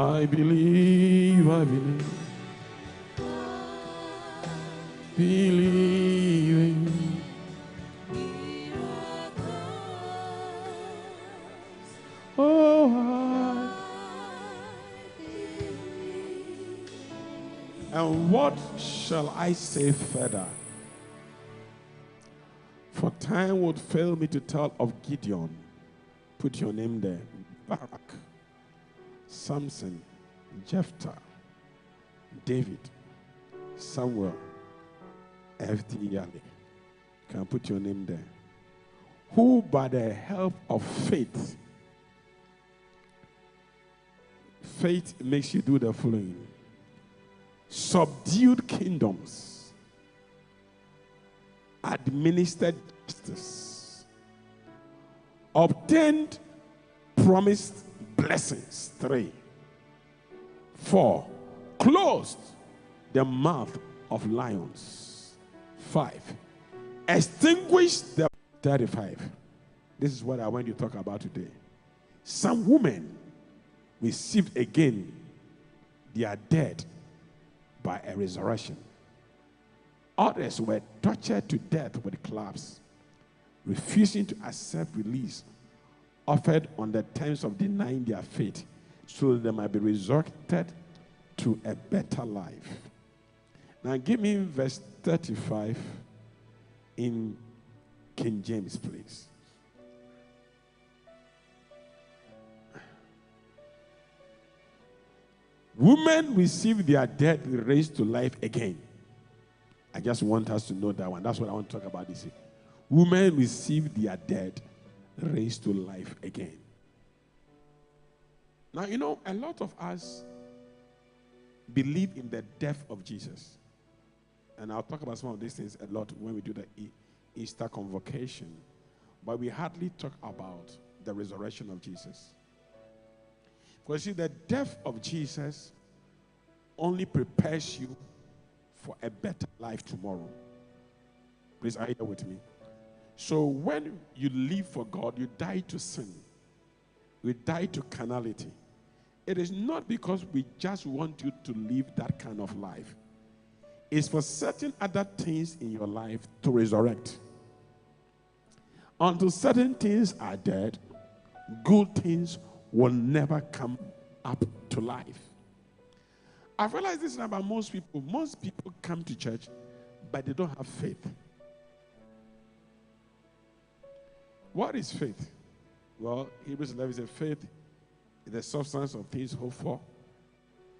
I believe, believing. Oh, and what shall I say further? For time would fail me to tell of Gideon. Put your name there. Barak, Samson, Jephthah, David, Samuel, F.D. Yalley. Can put your name there. Who by the help of faith makes you do the following: subdued kingdoms, administered justice, obtained promised blessings. 3. 4. Closed the mouth of lions. 5. Extinguished the 35. This is what I want you to talk about today. Some women received again their dead by a resurrection. Others were tortured to death with clubs, refusing to accept release offered on the terms of denying their faith, so that they might be resurrected to a better life. Now give me verse 35 in King James, please. Women receive their dead raised to life again. I just want us to know that one. That's what I want to talk about this year. Women receive their dead raised to life again. Now, you know, a lot of us believe in the death of Jesus. And I'll talk about some of these things a lot when we do the Easter convocation. But we hardly talk about the resurrection of Jesus. Because see, the death of Jesus only prepares you for a better life tomorrow. Please, are you here with me? So when you live for God, you die to sin. You die to carnality. It is not because we just want you to live that kind of life. It's for certain other things in your life to resurrect. Until certain things are dead, good things will never come up to life. I've realized this about most people. Most people come to church, but they don't have faith. What is faith? Well, Hebrews 11 says faith is the substance of things hoped for,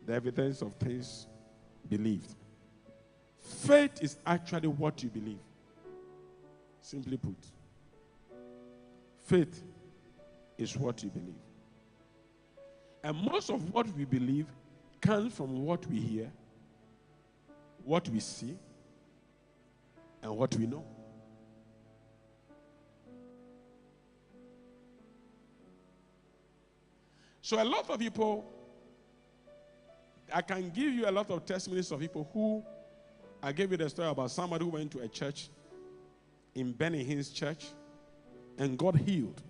the evidence of things believed. Faith is actually what you believe. Simply put, faith is what you believe. And most of what we believe comes from what we hear, what we see, and what we know. So a lot of people, I can give you a lot of testimonies of people who, I gave you the story about somebody who went to a church in Benny Hinn's church and got healed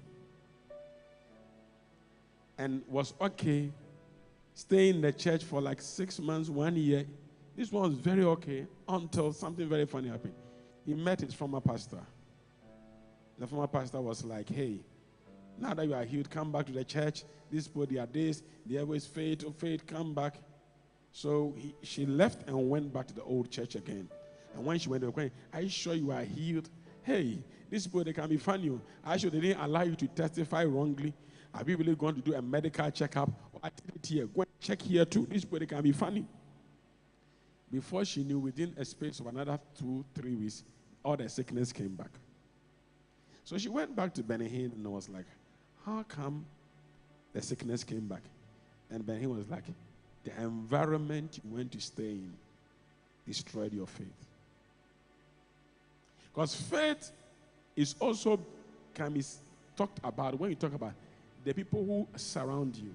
and was okay, staying in the church for like 6 months, 1 year. This one was very okay until something very funny happened. He met his former pastor. The former pastor was like, hey, now that you are healed, come back to the church. This body are this, the other is faith, come back. So she left and went back to the old church again. And when she went, they were going, are you sure you are healed? Hey, this body can be funny. I sure they didn't allow you to testify wrongly. Are we really going to do a medical checkup? I did it here. Go and check here too. This body can be funny. Before she knew, within a space of another 2-3 weeks, all the sickness came back. So she went back to Benny Hinn and was like, how come the sickness came back? And Benny Hinn was like, the environment you went to stay in destroyed your faith. Because faith is also can be talked about when you talk about the people who surround you.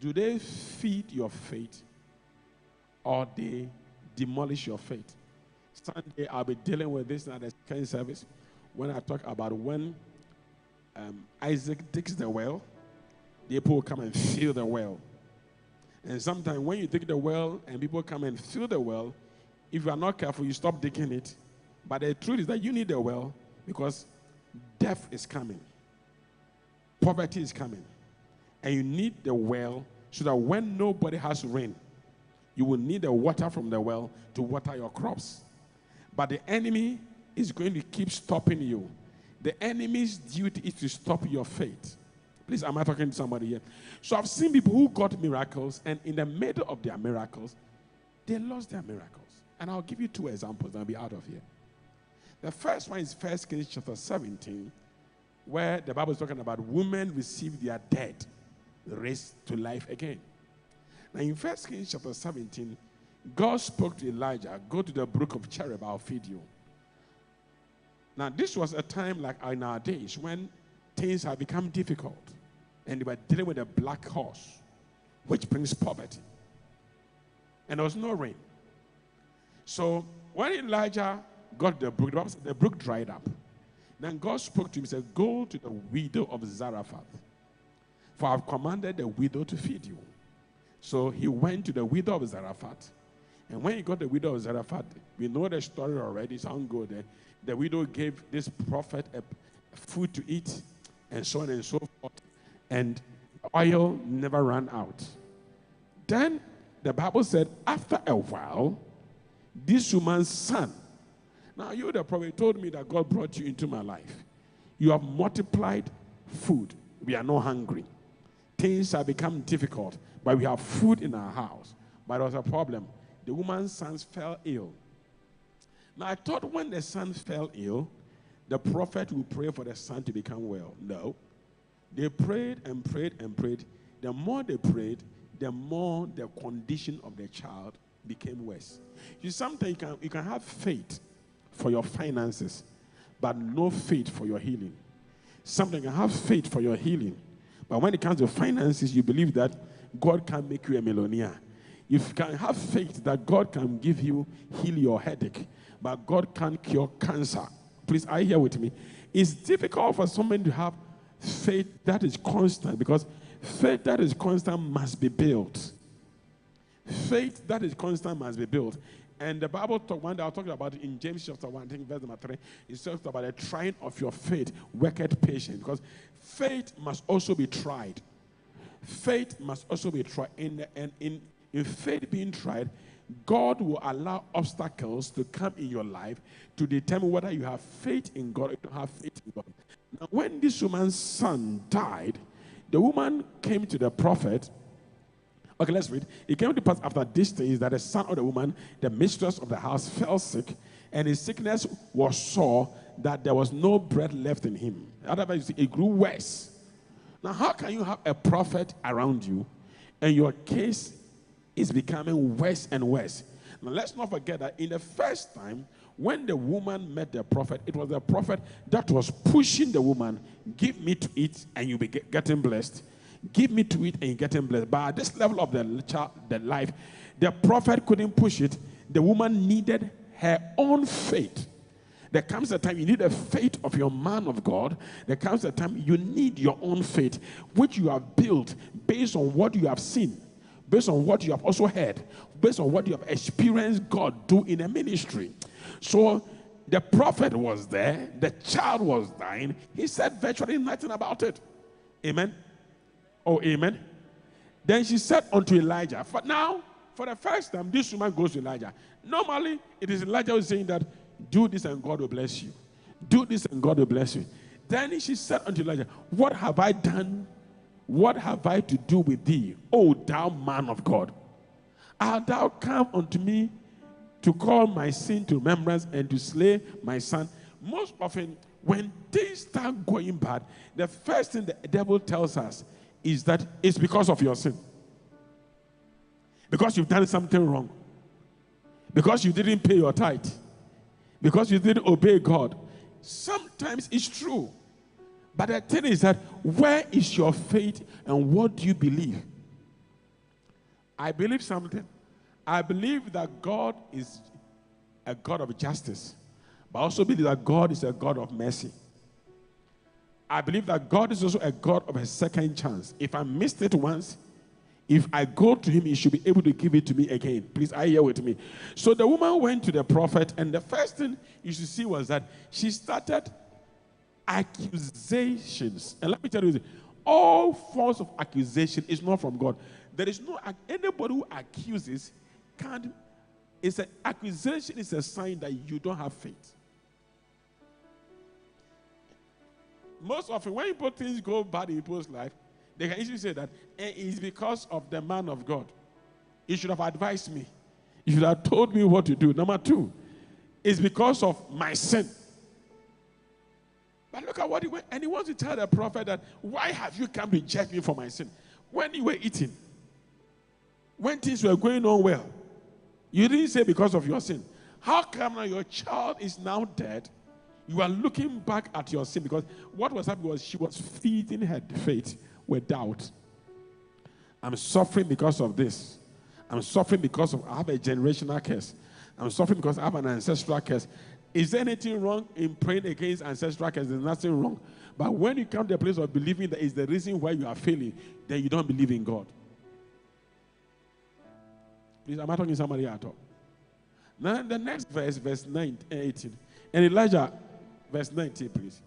Do they feed your faith or they demolish your faith? Sunday I'll be dealing with this at the Enquiries service when I talk about when Isaac digs the well, the people will come and fill the well. And sometimes when you dig the well and people come and fill the well, if you are not careful, you stop digging it. But the truth is that you need the well because death is coming. Poverty is coming. And you need the well so that when nobody has rain, you will need the water from the well to water your crops. But the enemy is going to keep stopping you. The enemy's duty is to stop your faith. Please, am I talking to somebody here? So I've seen people who got miracles, and in the middle of their miracles, they lost their miracles. And I'll give you 2 examples, and I'll be out of here. The first one is 1 Kings chapter 17, where the Bible is talking about women receive their dead raised to life again. Now in 1 Kings chapter 17, God spoke to Elijah, go to the brook of Cherith, I'll feed you. Now this was a time like in our days when things have become difficult and they were dealing with a black horse, which brings poverty. And there was no rain. So when Elijah got the brook dried up. Then God spoke to him and said, go to the widow of Zarephath, for I've commanded the widow to feed you. So he went to the widow of Zarephath. And when he got the widow of Zarephath, we know the story already, so I won't go there. The widow gave this prophet food to eat, and so on and so forth. And oil never ran out. Then the Bible said, after a while, this woman's son. Now, you, the prophet, told me that God brought you into my life. You have multiplied food. We are not hungry. Things have become difficult, but we have food in our house. But there was a problem. The woman's son fell ill. Now, I thought when the son fell ill, the prophet would pray for the son to become well. No. They prayed and prayed and prayed. The more they prayed, the more the condition of the child became worse. You sometimes you can have faith for your finances, but no faith for your healing. Sometimes you can have faith for your healing, but when it comes to finances, you believe that God can make you a millionaire. You can have faith that God can heal your headache, but God can't cure cancer. Please, are you here with me? It's difficult for someone to have faith that is constant, because faith that is constant must be built. Faith that is constant must be built. And the Bible one day I'll talk about it in James chapter 1, I think verse number 3. It talks about the trying of your faith, worketh patience. Because faith must also be tried. Faith must also be tried. In faith being tried, God will allow obstacles to come in your life to determine whether you have faith in God or you don't have faith in God. Now, when this woman's son died, the woman came to the prophet. Okay, let's read. It came to pass after these things that the son of the woman, the mistress of the house, fell sick, and his sickness was sore that there was no breath left in him. Otherwise, it grew worse. Now, how can you have a prophet around you and your case is becoming worse and worse? Now, let's not forget that in the first time, when the woman met the prophet, it was the prophet that was pushing the woman, give me to eat and you'll be getting blessed. Give me to eat and you're getting blessed. But at this level of the life, the prophet couldn't push it. The woman needed her own faith. There comes a time you need the faith of your man of God. There comes a time you need your own faith, which you have built based on what you have seen, based on what you have also heard, based on what you have experienced God do in a ministry. So the prophet was there, the child was dying. He said virtually nothing about it. Amen. Oh, amen. Then she said unto Elijah, for the first time, this woman goes to Elijah. Normally, it is Elijah who is saying that, do this and God will bless you. Do this and God will bless you. Then she said unto Elijah, what have I done? What have I to do with thee, O thou man of God? Art thou come unto me to call my sin to remembrance and to slay my son? Most often, when things start going bad, the first thing the devil tells us is that it's because of your sin. Because you've done something wrong. Because you didn't pay your tithe. Because you didn't obey God. Sometimes it's true. But the thing is that, where is your faith and what do you believe? I believe something. I believe that God is a God of justice. But I also believe that God is a God of mercy. I believe that God is also a God of a second chance. If I missed it once, If I go to him, he should be able to give it to me again. Please, are you here with me? So the woman went to the prophet, and the first thing you should see was that she started accusations. And let me tell you this, all forms of accusation is not from God. There is no, anybody who accuses can't, it's an accusation is a sign that you don't have faith. Most often, when people things go bad in people's life, they can easily say that it's because of the man of God. He should have advised me. He should have told me what to do. Number two, it's because of my sin. But look at what he went, and he wants to tell the prophet that, why have you come to judge me for my sin? When you were eating, when things were going on well, you didn't say because of your sin. How come now your child is now dead? You are looking back at your sin, because what was happening was she was feeding her faith with doubt. I'm suffering because of this. I'm suffering because of I have a generational curse. I'm suffering because I have an ancestral curse. Is there anything wrong in praying against ancestral curse? There's nothing wrong. But when you come to a place of believing that is the reason why you are failing, then you don't believe in God. Please, am I talking to somebody at all? Now, the next verse, verse 18. And Elijah, verse 19, please.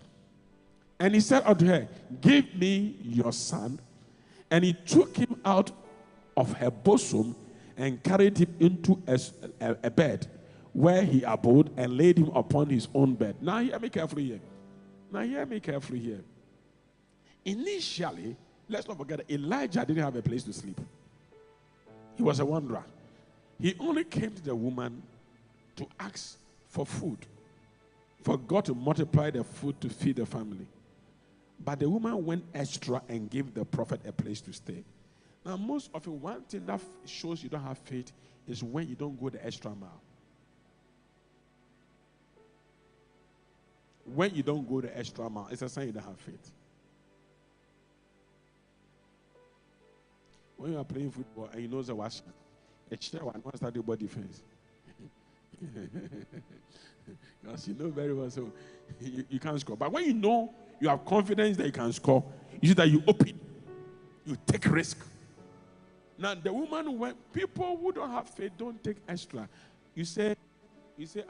And he said unto her, give me your son. And he took him out of her bosom and carried him into a bed where he abode and laid him upon his own bed. Now hear me carefully here. Now hear me carefully here. Initially, let's not forget that Elijah didn't have a place to sleep. He was a wanderer. He only came to the woman to ask for food, for God to multiply the food to feed the family. But the woman went extra and gave the prophet a place to stay. Now, most often, one thing that shows you don't have faith is when you don't go the extra mile. When you don't go the extra mile, it's a sign you don't have faith. When you are playing football and you know the wash, a chair one wants to do body defense. Because you know very well, so you can't score. But when you know you have confidence that you can score, you see that you open, you take risk. Now the woman, when people who don't have faith don't take extra. You say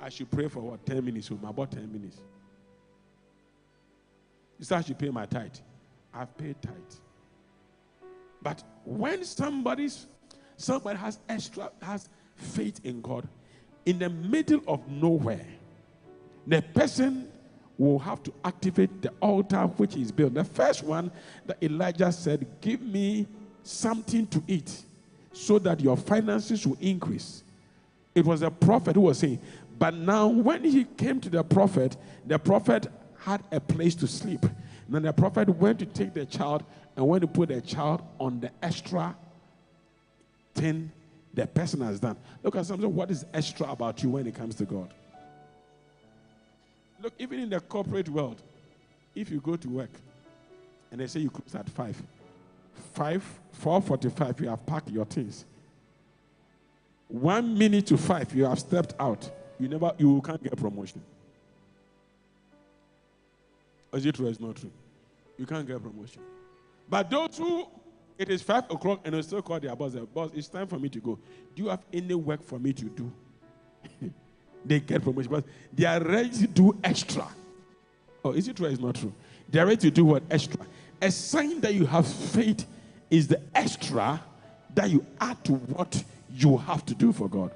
I should pray for what? 10 minutes, about 10 minutes. You say I should pay my tithe. I've paid tithe. But when somebody has faith in God, in the middle of nowhere, the person will have to activate the altar which is built. The first one that Elijah said, give me something to eat so that your finances will increase. It was the prophet who was saying, but now when he came to the prophet had a place to sleep. Then the prophet went to take the child, and when he put the child on the extra thing the person has done. Look at something. What is extra about you when it comes to God? Look, even in the corporate world, if you go to work and they say you close at 4:45, you have packed your things. 1 minute to 5, you have stepped out. You can't get promotion. Is it true or is it not true? You can't get promotion. But those who, it is 5 o'clock and they still call their boss, it's time for me to go. Do you have any work for me to do? They get promotion, but they are ready to do extra. Oh, is it true or is it not true? They are ready to do what? Extra. A sign that you have faith is the extra that you add to what you have to do for God.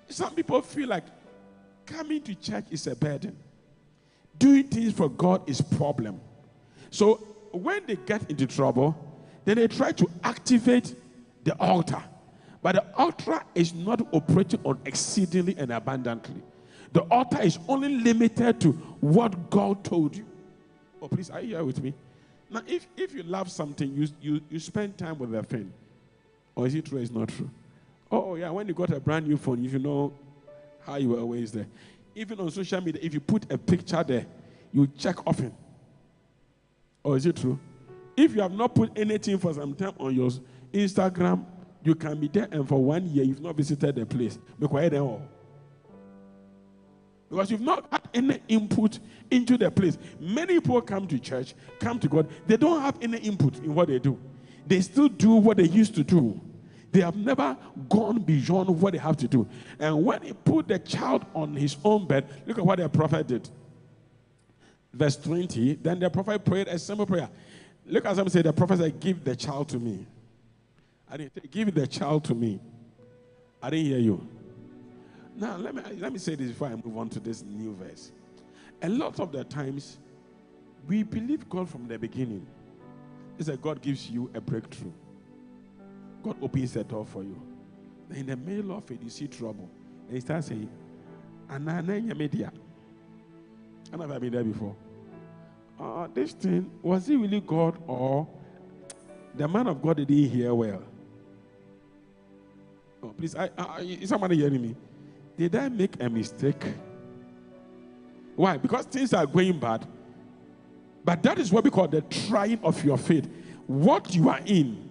Some people feel like coming to church is a burden. Doing things for God is a problem. So when they get into trouble, then they try to activate the altar. But the altar is not operating on exceedingly and abundantly. The altar is only limited to what God told you. Oh, please, are you here with me? Now, if you love something, you spend time with the thing. Or is it true or is it not true? Oh, yeah, when you got a brand new phone, you know how you were always there. Even on social media, if you put a picture there, you check often. Or is it true? If you have not put anything for some time on your Instagram, you can be there and for 1 year you've not visited the place. Because you've not had any input into the place. Many people come to church, come to God, they don't have any input in what they do. They still do what they used to do. They have never gone beyond what they have to do. And when he put the child on his own bed, look at what the prophet did. Verse 20, then the prophet prayed a simple prayer. Look at somebody say, the prophet said, give the child to me. I didn't say, give the child to me. I didn't hear you. Now, let me say this before I move on to this new verse. A lot of the times, we believe God from the beginning. It's that God gives you a breakthrough. God opens the door for you. Then in the middle of it, you see trouble. And he starts saying, Ananya media. I never been there before. This thing, was it really God or the man of God didn't hear well? Oh, please, is somebody hearing me? Did I make a mistake? Why? Because things are going bad. But that is what we call the trying of your faith. What you are in,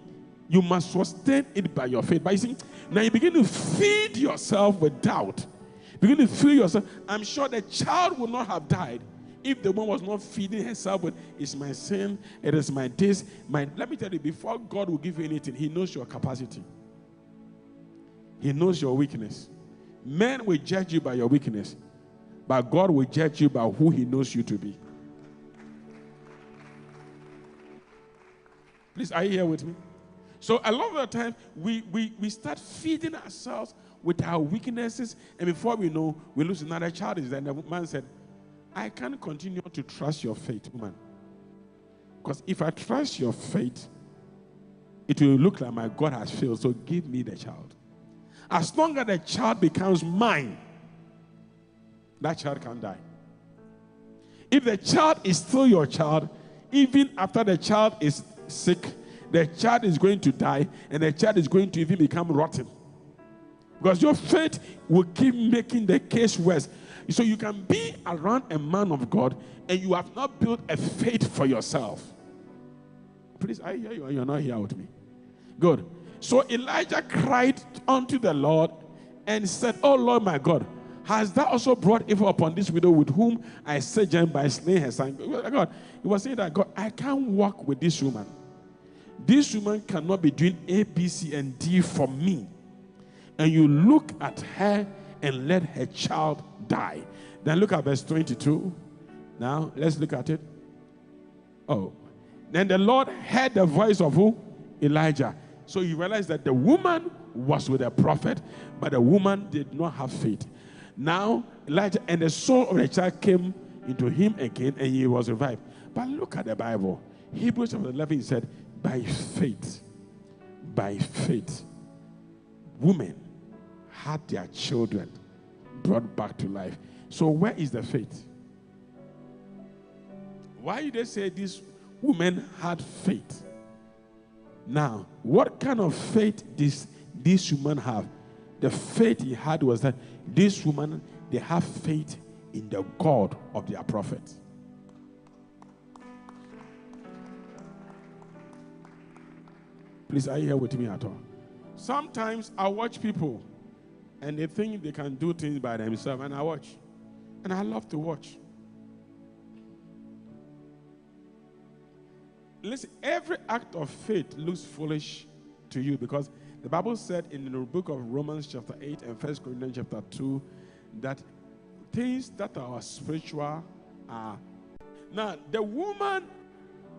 you must sustain it by your faith. But you see, now you begin to feed yourself with doubt. Begin to feed yourself. I'm sure the child would not have died if the woman was not feeding herself with, it's my sin, it is my this, my... Let me tell you, before God will give you anything, he knows your capacity. He knows your weakness. Men will judge you by your weakness, but God will judge you by who he knows you to be. Please, are you here with me? So a lot of the time, we start feeding ourselves with our weaknesses, and before we know, we lose another child. And the man said, I can't continue to trust your faith, woman. Because if I trust your faith, it will look like my God has failed, so give me the child. As long as the child becomes mine, that child can die. If the child is still your child, even after the child is sick, the child is going to die, and the child is going to even become rotten. Because your faith will keep making the case worse. So you can be around a man of God, and you have not built a faith for yourself. Please, I hear you, and you're not here with me. Good. So Elijah cried unto the Lord and said, oh Lord my God, has thou also brought evil upon this widow with whom I sojourned by slaying her son? God, he was saying that, God, I can't walk with this woman. This woman cannot be doing A, B, C, and D for me. And you look at her and let her child die. Then look at verse 22. Now, let's look at it. Oh. Then the Lord heard the voice of who? Elijah. So he realized that the woman was with a prophet, but the woman did not have faith. Now, Elijah and the soul of the child came into him again, and he was revived. But look at the Bible. Hebrews chapter 11 said, by faith, women had their children brought back to life. So where is the faith? Why did they say these women had faith? Now, what kind of faith does this woman have? The faith he had was that this woman, they have faith in the God of their prophet. Please, are you here with me at all? Sometimes I watch people and they think they can do things by themselves, and I watch. And I love to watch. Listen, every act of faith looks foolish to you because the Bible said in the book of Romans chapter 8 and 1 Corinthians chapter 2 that things that are spiritual are... Now, the woman,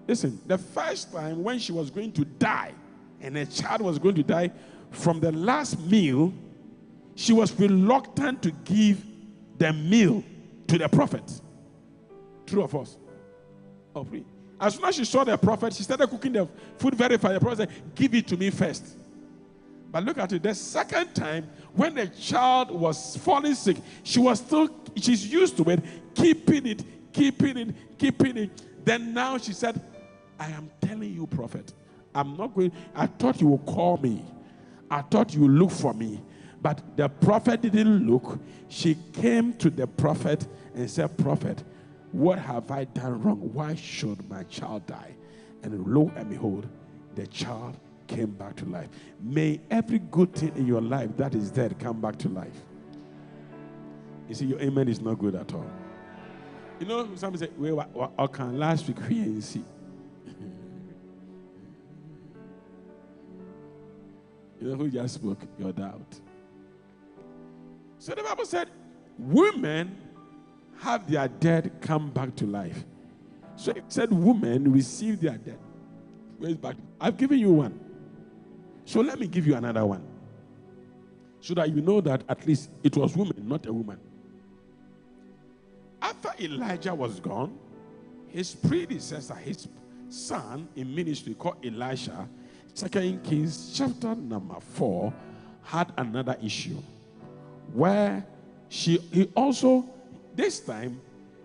listen, the first time when she was going to die and her child was going to die from the last meal, she was reluctant to give the meal to the prophet. True or false? Oh, please. As soon as she saw the prophet, she started cooking the food very fast. The prophet said, give it to me first. But look at it. The second time, when the child was falling sick, she's used to it, keeping it. Then now she said, I am telling you, prophet, I thought you would call me. I thought you would look for me. But the prophet didn't look. She came to the prophet and said, prophet, what have I done wrong? Why should my child die? And lo and behold, the child came back to life. May every good thing in your life that is dead come back to life. You see, your amen is not good at all. You know, somebody say, well, I can last week here and see. You know who just spoke? Your doubt. So the Bible said, women have their dead come back to life. So it said women receive their dead. Where's back? I've given you one. So let me give you another one. So that you know that at least it was woman, not a woman. After Elijah was gone, his predecessor, his son in ministry called Elisha, 2 Kings chapter number 4, had another issue. Where he also, this time,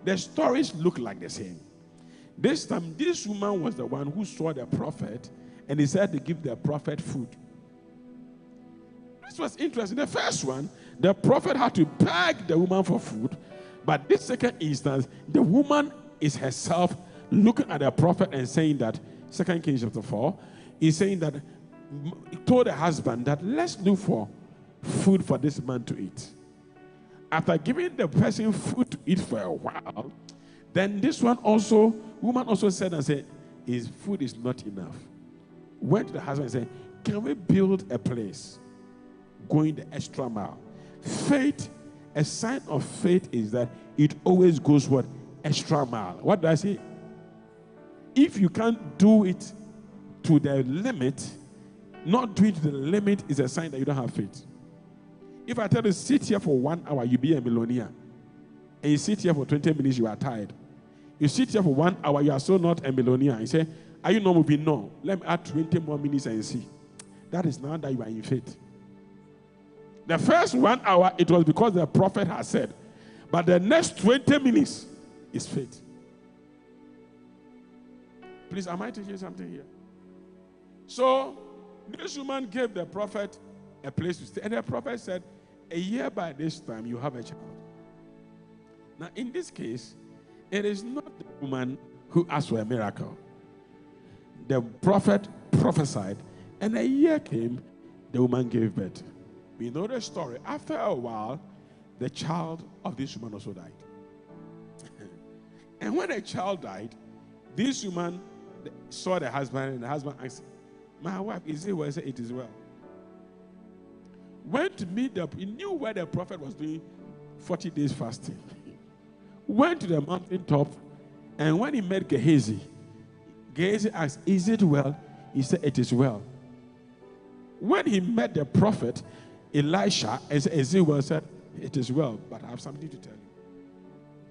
the stories look like the same. This time, this woman was the one who saw the prophet and he said to give the prophet food. This was interesting. The first one, the prophet had to beg the woman for food. But this second instance, the woman is herself looking at the prophet and saying that, 2 Kings chapter 4, is saying that, he told the husband that let's look for food for this man to eat. After giving the person food to eat for a while, then this woman also said and said, his food is not enough. Went to the husband and said, can we build a place going the extra mile? Faith, a sign of faith is that it always goes what? Extra mile. What do I say? If you can't do it to the limit, not doing it to the limit is a sign that you don't have faith. If I tell you sit here for 1 hour, you be a millionaire. And you sit here for 20 minutes, you are tired. You sit here for 1 hour, you are still not a millionaire. You say, are you not moving? No. Let me add 20 more minutes and see. That is now that you are in faith. The first 1 hour, it was because the prophet has said. But the next 20 minutes is faith. Please, am I teaching something here? So, this woman gave the prophet a place to stay. And the prophet said, a year by this time, you have a child. Now, in this case, it is not the woman who asked for a miracle. The prophet prophesied, and a year came, the woman gave birth. We know the story. After a while, the child of this woman also died. And when the child died, this woman saw the husband, and the husband asked, my wife, is it well? He said, it is well. Went to meet he knew where the prophet was doing 40 days fasting. Went to the mountaintop, and when he met Gehazi, Gehazi asked, is it well? He said, it is well. When he met the prophet, Elisha, and said, is it well? He said, it is well, but I have something to tell you.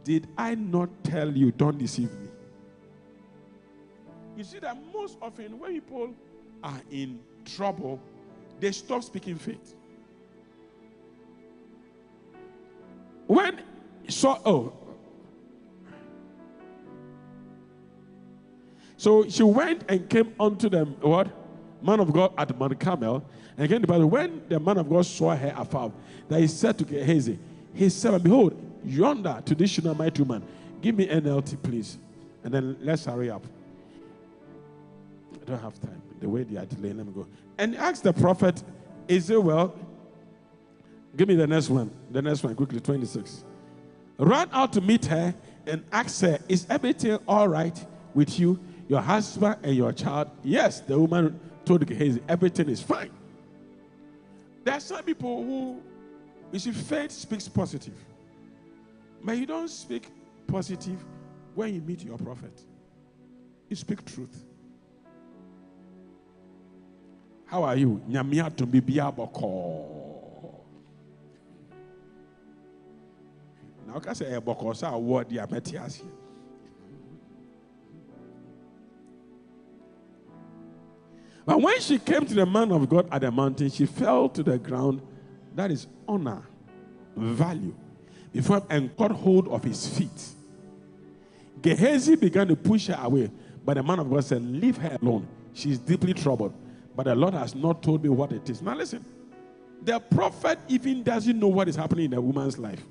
Did I not tell you, don't deceive me? You see that most often when people are in trouble, they stop speaking faith. When so she went and came unto the man of God at Mount Carmel, and came to Bible. When the man of God saw her afar, that he said to Gehazi, he said, behold, yonder to this Shunammite woman, give me NLT, please, and then let's hurry up. I don't have time. The way they are delaying, let me go. And he asked the prophet, is it well? Give me the next one. The next one, quickly, 26. Run out to meet her and ask her, is everything all right with you, your husband, and your child? Yes, the woman told Gehazi, everything is fine. There are some people who, you see, faith speaks positive. But you don't speak positive when you meet your prophet. You speak truth. How are you? Nyamia to be biaboko. Now, I say a bokosa award ya metiasi. But when she came to the man of God at the mountain, she fell to the ground. That is honor, value, before and caught hold of his feet. Gehazi began to push her away, but the man of God said, leave her alone. She is deeply troubled. But the Lord has not told me what it is. Now listen, the prophet even doesn't know what is happening in the woman's life.